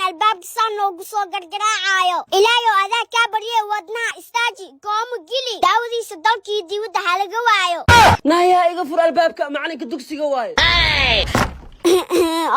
الباب صانو قصو قرقراعايو إلايو أذا كابريه ودنا استاجي قوم قلي داودي صدوكي دي وده حلقوايو نايا يغفر الباب معلنك دوكسي قواي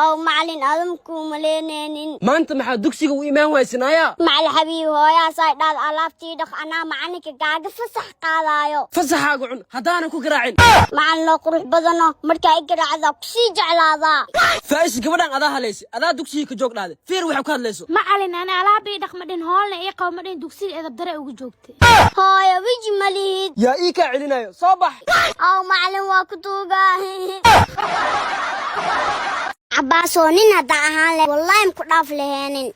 أو معلن أدمكو ملينين ما أنت مع دوكسي وإيمان ويسنايا مع الحبيب هويا صايد ألابتي دخ أنا معنك قاعد فسح قاضايو فسح أقعن هدانا كو قراعين مع لو قروح بدنو مركا يقرا ذا كسي جعلادا فايش قبدان أدا هليس أدا دوكسي كجوق هذا فير وحو كهدليسو معلن أنا ألابي دخ مدين هولنا إيه قوم مدين دوكسي إذا بدري ugu joogtay هايا ويجي مليد يا إيكا علينا صباح أو معلن واكتوغا عباسونين هدا أهان له والله مكداف لهنين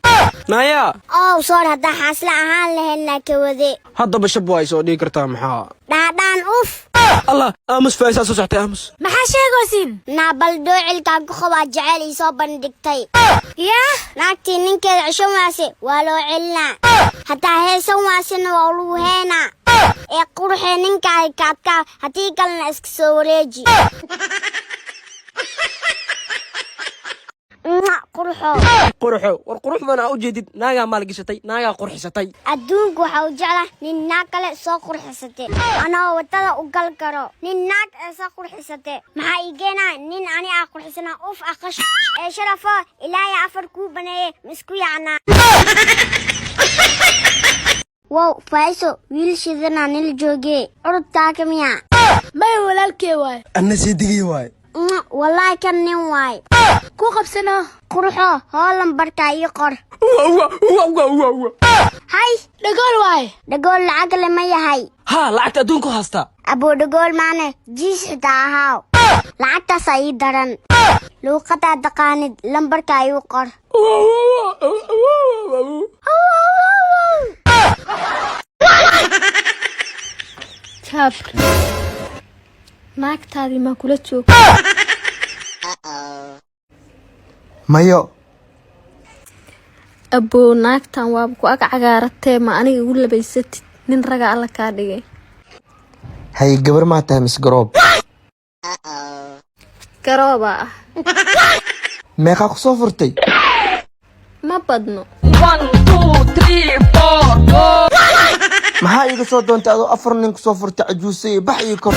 نايا أو صور هدا حاصل أهان لهن كودي هذا بشب واي سو دي كرتا محا دادان أوف الله أمس فايسا سو سحتي أمس maxaa sheegaysiin نابل دوعلكا قخوا جعل يسو بندقتي yaa naagtii ninkeeda cisho waase waa loo celinaa hataa heesan waasena waa lagu heenaa ee quruxee ninkaa kaadkaa haddii kalena iska soo wareeji قرحو والقروح ذا أوجدت ناقا مال قشتي ناقا قرحستي adduunku waxa uu jeclaa nin naag kale soo qurxisatay anoo wadada u gal karo nin naag ee soo qurxisatay maxaa ii geenaa nin ani aa qurxisana uf aqash ee sharafo ilaahay afar kuu baneeye misku yacnaa wow faiso wiilshidana nil joogee urudtaaka miyaa may walaalkee waay أنا سيدي واي والله كان nin waay ku qabsano qurxo hoolan barkaa ii qor hay dhagool waay dhagool lacag le ma yahay ها لعكت أدونكو هاستا abuu dhagool maane jiis xitaa ahaaw lacagtaas ii daran luuqadaa taqaanid lambarkaa iu qor jaabka naagtaadii maa kula joog mayo abbow naagtan waaba ku ag cagaaratee ma aniga igu labaysatid nin raga alla kaa dhigay hay gabar maa tahay mis garoob garoobaa ah meeqaa ku soo furtay ma badno 1 2 3 4 maxaa iiga soo doontay adoo 4 nin ku soo furtay cajuusay bax iyo kor